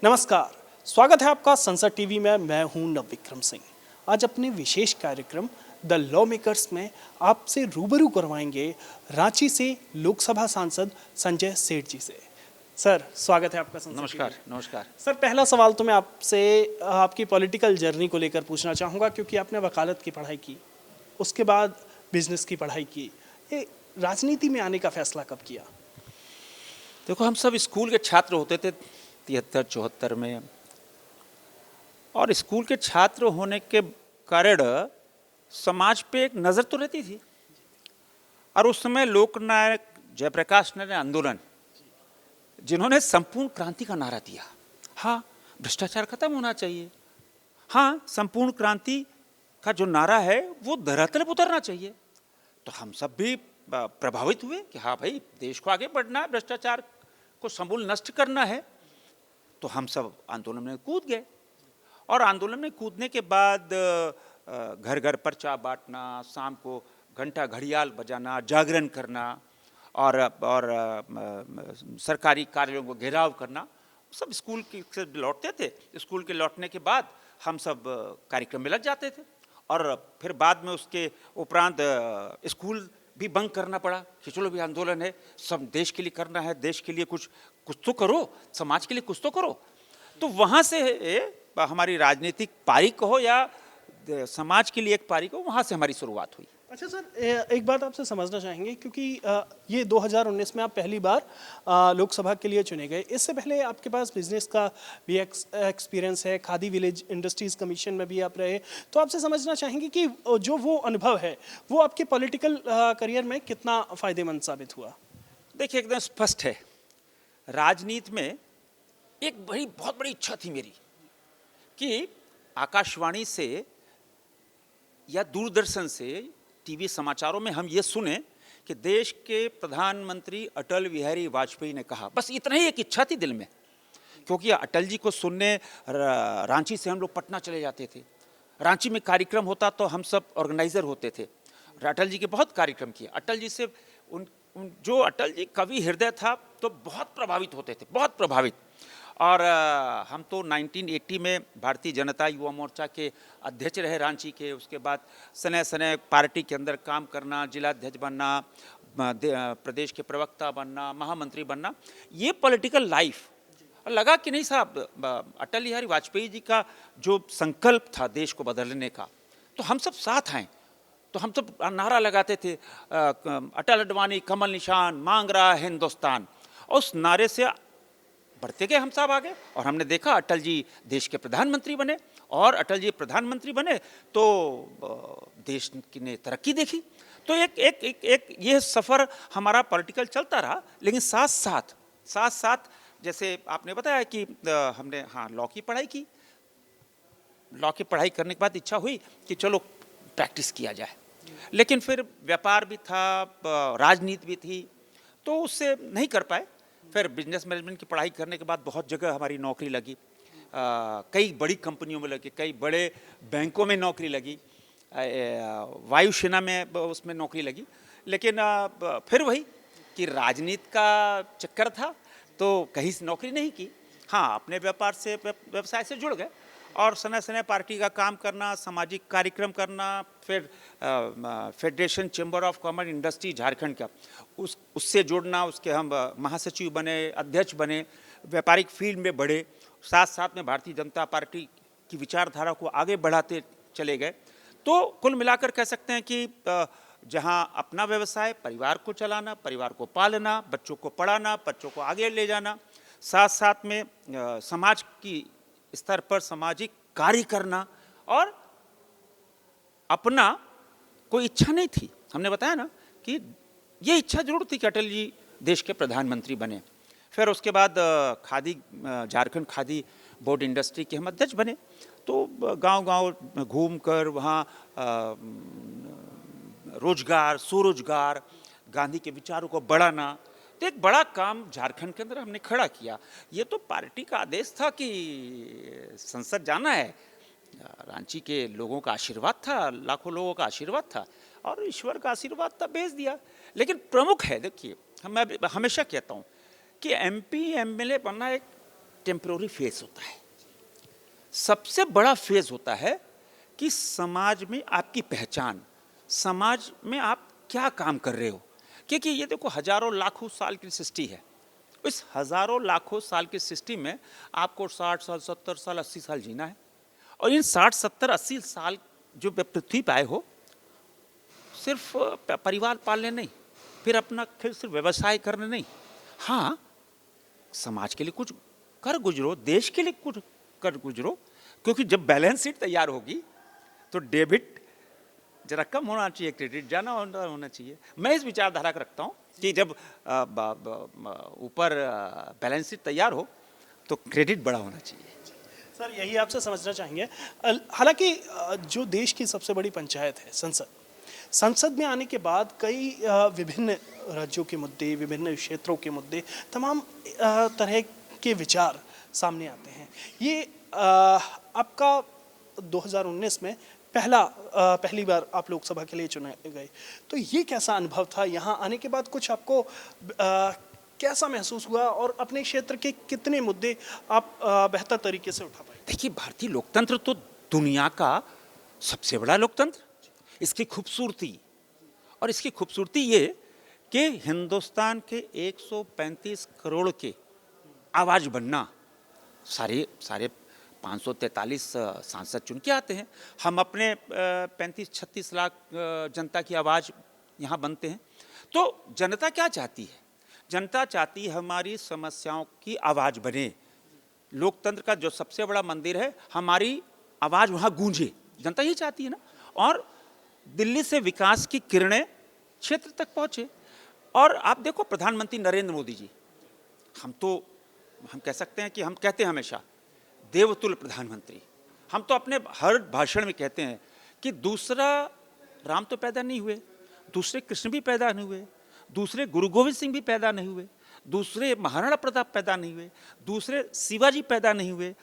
नमस्कार, स्वागत है आपका संसद टीवी में। मैं हूं नवविक्रम सिंह। आज अपने विशेष कार्यक्रम द लॉ मेकर्स में आपसे रूबरू करवाएंगे रांची से लोकसभा सांसद संजय सेठ जी से। सर, स्वागत है आपका संसद नमस्कार। टीवी। नमस्कार सर, पहला सवाल तो मैं आपसे आपकी पॉलिटिकल जर्नी को लेकर पूछना चाहूँगा, क्योंकि आपने वकालत की पढ़ाई की, उसके बाद बिजनेस की पढ़ाई की। ये राजनीति में आने का फैसला कब किया? देखो, हम सब स्कूल के छात्र होते थे 73-74 में, और स्कूल के छात्र होने के कारण समाज पे एक नज़र तो रहती थी। और उस समय लोकनायक जयप्रकाश नारायण आंदोलन, जिन्होंने संपूर्ण क्रांति का नारा दिया, हाँ भ्रष्टाचार खत्म होना चाहिए, हाँ संपूर्ण क्रांति का जो नारा है वो धरातल पर उतरना चाहिए, तो हम सब भी प्रभावित हुए कि हाँ भाई, देश को आगे बढ़ना है, भ्रष्टाचार को समूल नष्ट करना है। तो हम सब आंदोलन में कूद गए, और आंदोलन में कूदने के बाद घर घर पर्चा बांटना, शाम को घंटा घड़ियाल बजाना, जागरण करना, और सरकारी कार्यालयों को घेराव करना, सब स्कूल से लौटते थे। स्कूल के लौटने के बाद हम सब कार्यक्रम में लग जाते थे, और फिर बाद में उसके उपरांत स्कूल भी बंक करना पड़ा कि चलो भी आंदोलन है, सब देश के लिए करना है, देश के लिए कुछ तो करो, समाज के लिए कुछ तो करो। तो वहाँ से हमारी राजनीतिक पारी कहो या समाज के लिए एक पारी कहो, वहाँ से हमारी शुरुआत हुई। अच्छा सर, एक बात आपसे समझना चाहेंगे, क्योंकि ये 2019 में आप पहली बार लोकसभा के लिए चुने गए। इससे पहले आपके पास बिजनेस का भी एक्सपीरियंस है, खादी विलेज इंडस्ट्रीज कमीशन में भी आप रहे। तो आपसे समझना चाहेंगे कि जो वो अनुभव है वो आपके पॉलिटिकल करियर में कितना फ़ायदेमंद साबित हुआ? देखिए, एकदम स्पष्ट है, राजनीति में एक बहुत बड़ी इच्छा थी मेरी कि आकाशवाणी से या दूरदर्शन से, टीवी समाचारों में हम ये सुने कि देश के प्रधानमंत्री अटल बिहारी वाजपेयी ने कहा। बस इतना ही एक इच्छा थी दिल में, क्योंकि अटल जी को सुनने रांची से हम लोग पटना चले जाते थे। रांची में कार्यक्रम होता तो हम सब ऑर्गेनाइजर होते थे। अटल जी के बहुत कार्यक्रम किए। अटल जी से जो अटल जी कवि हृदय था, तो बहुत प्रभावित होते थे, बहुत प्रभावित। और हम तो 1980 में भारतीय जनता युवा मोर्चा के अध्यक्ष रहे रांची के। उसके बाद सने सने पार्टी के अंदर काम करना, जिलाध्यक्ष बनना, प्रदेश के प्रवक्ता बनना, महामंत्री बनना, ये पॉलिटिकल लाइफ। लगा कि नहीं साहब, अटल बिहारी वाजपेयी जी का जो संकल्प था देश को बदलने का, तो हम सब साथ हैं। तो हम सब नारा लगाते थे, अटल अडवाणी कमल निशान मांग रहा है हिंदुस्तान। और उस नारे से बढ़ते गए हम सब आगे, और हमने देखा अटल जी देश के प्रधानमंत्री बने, और अटल जी प्रधानमंत्री बने तो देश की ने तरक्की देखी। तो एक ये सफ़र हमारा पॉलिटिकल चलता रहा। लेकिन साथ साथ जैसे आपने बताया कि हमने लॉ की पढ़ाई की। लॉ की पढ़ाई करने के बाद इच्छा हुई कि चलो प्रैक्टिस किया जाए। लेकिन फिर व्यापार भी था, राजनीति भी थी, तो उससे नहीं कर पाए। फिर बिजनेस मैनेजमेंट की पढ़ाई करने के बाद बहुत जगह हमारी नौकरी लगी, कई बड़ी कंपनियों में लगी, कई बड़े बैंकों में नौकरी लगी, वायुसेना में उसमें नौकरी लगी। लेकिन फिर वही कि राजनीति का चक्कर था, तो कहीं से नौकरी नहीं की। हाँ, अपने व्यवसाय से जुड़ गए, और सने सने पार्टी का काम करना, सामाजिक कार्यक्रम करना, फिर federation chamber of commerce industry Jharkhand का उससे जुड़ना, उसके हम महासचिव बने, अध्यक्ष बने, व्यापारिक फील्ड में बढ़े, साथ साथ में भारतीय जनता पार्टी की विचारधारा को आगे बढ़ाते चले गए। तो कुल मिलाकर कह सकते हैं कि जहां अपना व्यवसाय, परिवार को चलाना, परिवार को पालना, बच्चों को पढ़ाना, बच्चों को आगे ले जाना, साथ साथ में समाज की स्तर पर सामाजिक कार्य करना, और अपना कोई इच्छा नहीं थी। हमने बताया ना कि ये इच्छा जरूर थी कि अटल जी देश के प्रधानमंत्री बने। फिर उसके बाद खादी, झारखंड खादी बोर्ड इंडस्ट्री के हम अध्यक्ष बने। तो गांव-गांव घूमकर वहाँ रोजगार, स्वरोजगार, गांधी के विचारों को बढ़ाना, तो एक बड़ा काम झारखंड के अंदर हमने खड़ा किया। ये तो पार्टी का आदेश था कि संसद जाना है, रांची के लोगों का आशीर्वाद था, लाखों लोगों का आशीर्वाद था, और ईश्वर का आशीर्वाद था, भेज दिया। लेकिन प्रमुख है, देखिए, मैं हमेशा कहता हूँ कि एमपी एमएलए बनना एक टेम्पररी फेज होता है। सबसे बड़ा फेज होता है कि समाज में आपकी पहचान, समाज में आप क्या काम कर रहे हो। क्योंकि ये देखो हजारों लाखों साल की सृष्टि है, इस हजारों लाखों साल की सृष्टि में आपको 60 साल 70 साल 80 साल जीना है। और इन 60 70 80 साल जो पृथ्वी पे आए हो, सिर्फ परिवार पालने नहीं, फिर सिर्फ व्यवसाय करने नहीं, हाँ समाज के लिए कुछ कर गुजरो, देश के लिए कुछ कर गुजरो। क्योंकि जब बैलेंस शीट तैयार होगी तो डेबिट जरा कम होना चाहिए, क्रेडिट ज़्यादा होना चाहिए। मैं इस विचारधारा का रखता हूँ कि जब ऊपर बैलेंस शीट तैयार हो तो क्रेडिट बड़ा होना चाहिए। सर यही आपसे समझना चाहेंगे। हालांकि जो देश की सबसे बड़ी पंचायत है संसद में आने के बाद कई विभिन्न राज्यों के मुद्दे, विभिन्न क्षेत्रों के मुद्दे, तमाम तरह के विचार सामने आते हैं। ये आपका 2019 में पहली बार आप लोकसभा के लिए चुने गए, तो ये कैसा अनुभव था? यहाँ आने के बाद कुछ आपको कैसा महसूस हुआ और अपने क्षेत्र के कितने मुद्दे आप बेहतर तरीके से उठा पाए? देखिए, भारतीय लोकतंत्र तो दुनिया का सबसे बड़ा लोकतंत्र। इसकी खूबसूरती ये कि हिंदुस्तान के 135 करोड़ के आवाज बनना, सारे 543 सांसद चुन के आते हैं। हम अपने 35-36 लाख जनता की आवाज़ यहाँ बनते हैं। तो जनता क्या चाहती है? जनता चाहती है हमारी समस्याओं की आवाज़ बने। लोकतंत्र का जो सबसे बड़ा मंदिर है, हमारी आवाज़ वहाँ गूंजे, जनता यही चाहती है ना। और दिल्ली से विकास की किरणें क्षेत्र तक पहुँचे। और आप देखो प्रधानमंत्री नरेंद्र मोदी जी, हम कह सकते हैं कि हम कहते हैं हमेशा देवतुल्य प्रधानमंत्री। हम तो अपने हर भाषण में कहते हैं कि दूसरा राम तो पैदा नहीं हुए, दूसरे कृष्ण भी पैदा नहीं हुए, दूसरे गुरु गोविंद सिंह भी पैदा नहीं हुए, दूसरे महाराणा प्रताप पैदा नहीं हुए, दूसरे शिवाजी पैदा नहीं हुए,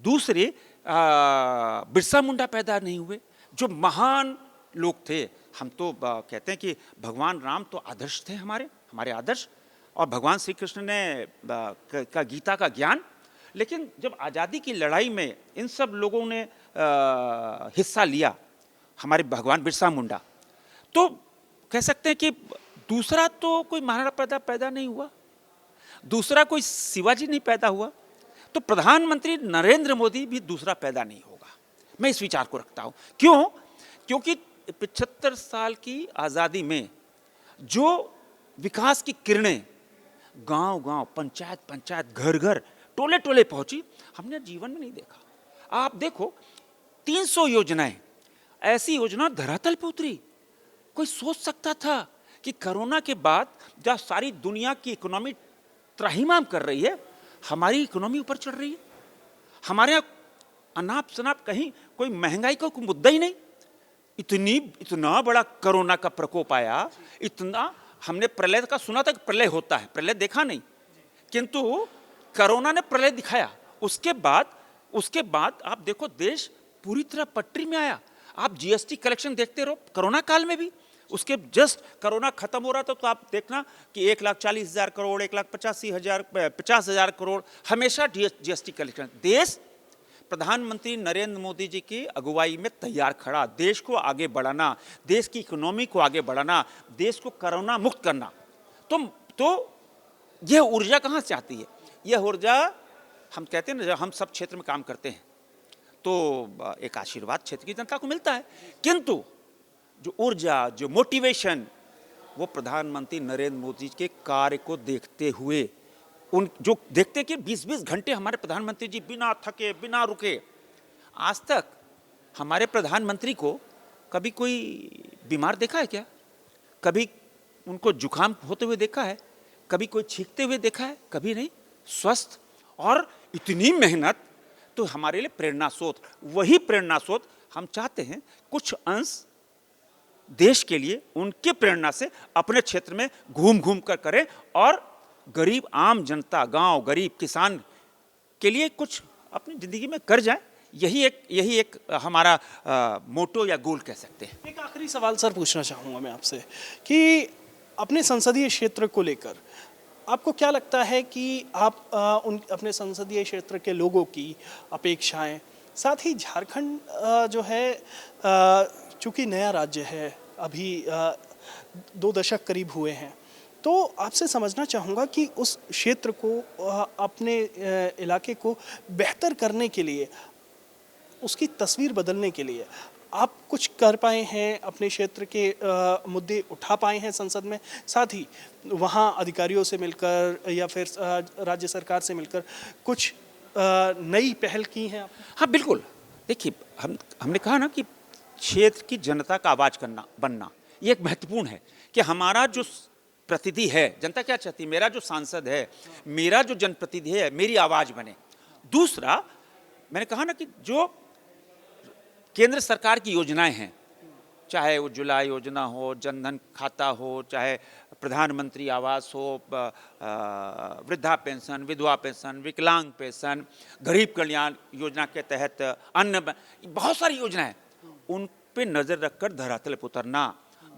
दूसरे बिरसा मुंडा पैदा नहीं हुए, जो महान लोग थे। हम तो कहते हैं कि भगवान राम तो आदर्श थे, हमारे आदर्श। और भगवान श्री कृष्ण ने का गीता का ज्ञान। लेकिन जब आज़ादी की लड़ाई में इन सब लोगों ने हिस्सा लिया, हमारे भगवान बिरसा मुंडा, तो कह सकते हैं कि दूसरा तो कोई महाराणा प्रताप पैदा नहीं हुआ, दूसरा कोई शिवाजी नहीं पैदा हुआ, तो प्रधानमंत्री नरेंद्र मोदी भी दूसरा पैदा नहीं होगा। मैं इस विचार को रखता हूँ। क्यों? क्योंकि 75 साल की आज़ादी में जो विकास की किरणें गांव गांव, पंचायत पंचायत, घर घर, टोले टोले पहुंची, हमने जीवन में नहीं देखा। आप देखो 300 योजनाएं, ऐसी योजना धरातल पे उतरी। कोई सोच सकता था कि कोरोना के बाद जब सारी दुनिया की इकोनॉमी त्राहिमाम कर रही है, हमारी इकोनॉमी ऊपर चढ़ रही है, हमारे यहाँ अनाप शनाप कहीं कोई महंगाई का कोई मुद्दा ही नहीं। इतना बड़ा कोरोना का प्रकोप आया, इतना हमने प्रलय का सुना था कि प्रलय होता है, प्रलय देखा नहीं, किंतु कोरोना ने प्रलय दिखाया। उसके बाद आप देखो देश पूरी तरह पटरी में आया। आप जीएसटी कलेक्शन देखते रहो, कोरोना काल में भी, उसके जस्ट कोरोना खत्म हो रहा था तो आप देखना कि 1,40,000 करोड़, 1,85,000 करोड़ हमेशा जीएसटी कलेक्शन। देश प्रधानमंत्री नरेंद्र मोदी जी की अगुवाई में तैयार खड़ा, देश को आगे बढ़ाना, देश की इकोनॉमी को आगे बढ़ाना, देश को कोरोना मुक्त करना। तो यह ऊर्जा कहाँ से आती है? यह ऊर्जा, हम कहते हैं ना, जब हम सब क्षेत्र में काम करते हैं तो एक आशीर्वाद क्षेत्र की जनता को मिलता है, किंतु जो ऊर्जा, जो मोटिवेशन, वो प्रधानमंत्री नरेंद्र मोदी के कार्य को देखते हुए, उन जो देखते कि 20-20 घंटे हमारे प्रधानमंत्री जी बिना थके, बिना रुके, आज तक हमारे प्रधानमंत्री को कभी कोई बीमार देखा है क्या? कभी उनको जुकाम होते हुए देखा है? कभी कोई छींकते हुए देखा है? कभी नहीं। स्वस्थ, और इतनी मेहनत तो हमारे लिए प्रेरणा स्रोत। वही प्रेरणा स्रोत हम चाहते हैं कुछ अंश देश के लिए उनके प्रेरणा से अपने क्षेत्र में घूम घूम कर करें, और गरीब आम जनता, गांव, गरीब किसान के लिए कुछ अपनी जिंदगी में कर जाए। यही एक हमारा मोटो या गोल कह सकते हैं। एक आखिरी सवाल सर पूछना चाहूँगा मैं आपसे कि अपने संसदीय क्षेत्र को लेकर आपको क्या लगता है कि आप उन अपने संसदीय क्षेत्र के लोगों की अपेक्षाएं, साथ ही झारखंड जो है चूंकि नया राज्य है, अभी 2 दशक करीब हुए हैं, तो आपसे समझना चाहूँगा कि उस क्षेत्र को अपने इलाके को बेहतर करने के लिए, उसकी तस्वीर बदलने के लिए आप कुछ कर पाए हैं, अपने क्षेत्र के मुद्दे उठा पाए हैं संसद में, साथ ही वहाँ अधिकारियों से मिलकर या फिर राज्य सरकार से मिलकर कुछ नई पहल की हैं आपने? हाँ बिल्कुल। देखिए, हमने कहा ना कि क्षेत्र की जनता का आवाज करना बनना ये एक महत्वपूर्ण है कि हमारा जो प्रतिनिधि है, जनता क्या चाहती है, मेरा जो सांसद है, मेरा जो जनप्रतिनिधि है, मेरी आवाज बने। दूसरा, मैंने कहा ना कि जो केंद्र सरकार की योजनाएं हैं, चाहे उज्ज्वला योजना हो, जनधन खाता हो, चाहे प्रधानमंत्री आवास हो, वृद्धा पेंशन, विधवा पेंशन, विकलांग पेंशन, गरीब कल्याण योजना के तहत बहुत सारी योजनाएं, उन पे नजर रखकर धरातल पर उतरना।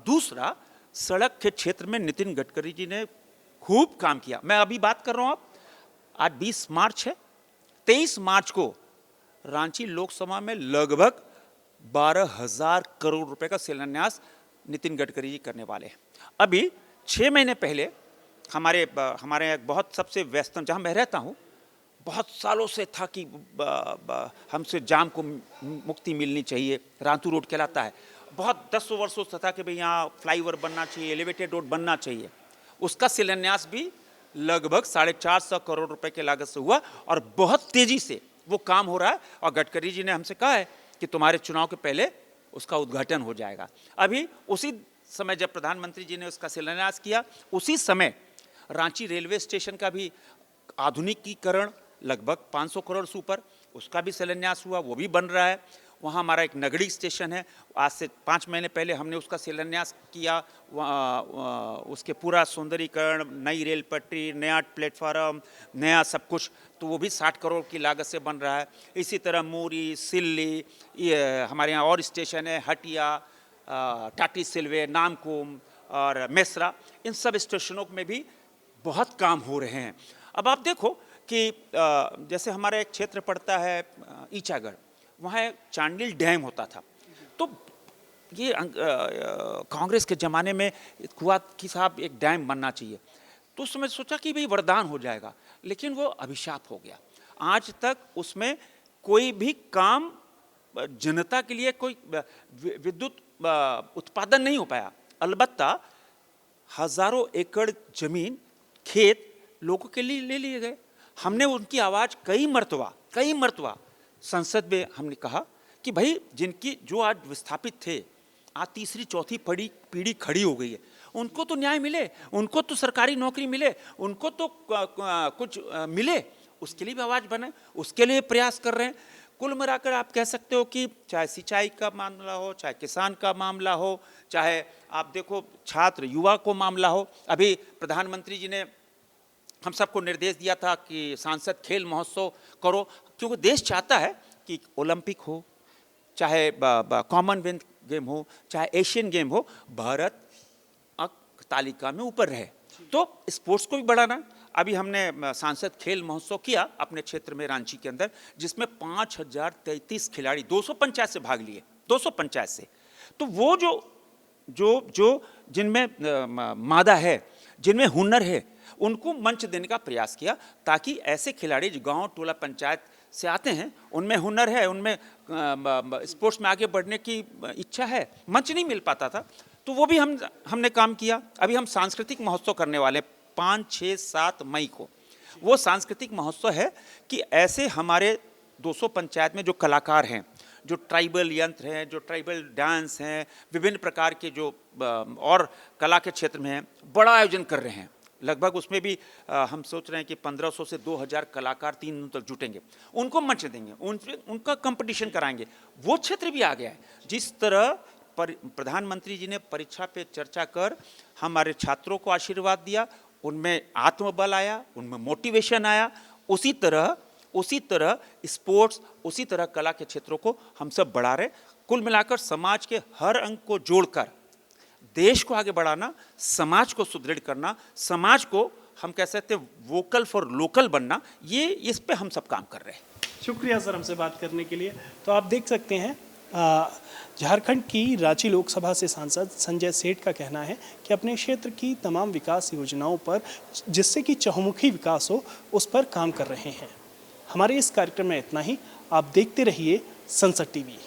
दूसरा, सड़क के क्षेत्र में नितिन गडकरी जी ने खूब काम किया। मैं अभी बात कर रहा हूं, आज 20 मार्च है, 23 मार्च को रांची लोकसभा में लगभग 12,000 करोड़ रुपए का शिलान्यास नितिन गडकरी जी करने वाले हैं। अभी 6 महीने पहले हमारे एक बहुत सबसे व्यस्त, जहां मैं रहता हूं, बहुत सालों से था कि हमसे जाम को मुक्ति मिलनी चाहिए, रांतू रोड कहलाता है। बहुत 10 वर्षों से था कि भाई यहाँ फ्लाईओवर बनना चाहिए, एलिवेटेड रोड बनना चाहिए। उसका शिलान्यास भी लगभग 450 करोड़ रुपए के लागत से हुआ और बहुत तेजी से वो काम हो रहा है। और गडकरी जी ने हमसे कहा है कि तुम्हारे चुनाव के पहले उसका उद्घाटन हो जाएगा। अभी उसी समय जब प्रधानमंत्री जी ने उसका शिलान्यास किया, उसी समय रांची रेलवे स्टेशन का भी आधुनिकीकरण लगभग 500 करोड़ से ऊपर, उसका भी शिलान्यास हुआ, वो भी बन रहा है। वहाँ हमारा एक नगड़ी स्टेशन है, आज से 5 महीने पहले हमने उसका शिलान्यास किया। उसके पूरा सौंदर्यीकरण, नई रेल पटरी, नया प्लेटफार्म, नया सब कुछ, तो वो भी 60 करोड़ की लागत से बन रहा है। इसी तरह मूरी, सिल्ली, ये हमारे यहाँ और स्टेशन है, हटिया, टाटी सिलवे, नामकुम और मेसरा, इन सब स्टेशनों में भी बहुत काम हो रहे हैं। अब आप देखो कि जैसे हमारा एक क्षेत्र पड़ता है ईचागढ़, वहाँ एक चांडिल डैम होता था। तो ये कांग्रेस के ज़माने में हुआ कि साहब एक डैम बनना चाहिए, तो उस समय सोचा कि भाई वरदान हो जाएगा, लेकिन वो अभिशाप हो गया। आज तक उसमें कोई भी काम जनता के लिए कोई विद्युत उत्पादन नहीं हो पाया। अलबत्ता हजारों एकड़ जमीन, खेत लोगों के लिए ले लिए गए। हमने उनकी आवाज़ कई मर्तबा संसद में हमने कहा कि भाई जिनकी जो आज विस्थापित थे, आज तीसरी चौथी पीढ़ी खड़ी हो गई है, उनको तो न्याय मिले, उनको तो सरकारी नौकरी मिले, उनको तो कुछ मिले, उसके लिए भी आवाज़ बने, उसके लिए प्रयास कर रहे हैं। कुल मिलाकर आप कह सकते हो कि चाहे सिंचाई का मामला हो, चाहे किसान का मामला हो, चाहे आप देखो छात्र युवा को मामला हो। अभी प्रधानमंत्री जी ने हम सबको निर्देश दिया था कि सांसद खेल महोत्सव करो, क्योंकि देश चाहता है कि ओलंपिक हो, चाहे कॉमनवेल्थ गेम हो, चाहे एशियन गेम हो, भारत तालिका में ऊपर रहे, तो स्पोर्ट्स को भी बढ़ाना। अभी हमने सांसद खेल महोत्सव किया अपने क्षेत्र में रांची के अंदर, जिसमें 5033 खिलाड़ी 200 पंचायत से भाग लिए, 200 पंचायत से। तो वो जो जिनमें मादा है, जिनमें हुनर है, उनको मंच देने का प्रयास किया, ताकि ऐसे खिलाड़ी जो गांव टोला पंचायत से आते हैं, उनमें हुनर है, उनमें स्पोर्ट्स में आगे बढ़ने की इच्छा है, मंच नहीं मिल पाता था, तो वो भी हमने काम किया। अभी हम सांस्कृतिक महोत्सव करने वाले 5, 6, 7 मई को। वो सांस्कृतिक महोत्सव है कि ऐसे हमारे 200 पंचायत में जो कलाकार हैं, जो ट्राइबल यंत्र हैं, जो ट्राइबल डांस हैं, विभिन्न प्रकार के जो और कला के क्षेत्र में हैं, बड़ा आयोजन कर रहे हैं। लगभग उसमें भी हम सोच रहे हैं कि 1500 से 2000 कलाकार 3 दिनों तक जुटेंगे, उनको मंच देंगे, उनका कंपटीशन कराएंगे। वो क्षेत्र भी आ गया है। जिस तरह प्रधानमंत्री जी ने परीक्षा पे चर्चा कर हमारे छात्रों को आशीर्वाद दिया, उनमें आत्मबल आया, उनमें मोटिवेशन आया, उसी तरह स्पोर्ट्स, उसी तरह कला के क्षेत्रों को हम सब बढ़ा रहे। कुल मिलाकर समाज के हर अंग को जोड़कर देश को आगे बढ़ाना, समाज को सुदृढ़ करना, समाज को हम कह सकते हैं वोकल फॉर लोकल बनना, ये इस पे हम सब काम कर रहे हैं। शुक्रिया सर हमसे बात करने के लिए। तो आप देख सकते हैं झारखंड की रांची लोकसभा से सांसद संजय सेठ का कहना है कि अपने क्षेत्र की तमाम विकास योजनाओं पर, जिससे कि चहुमुखी विकास हो, उस पर काम कर रहे हैं। हमारे इस कार्यक्रम में इतना ही। आप देखते रहिए संसद टीवी।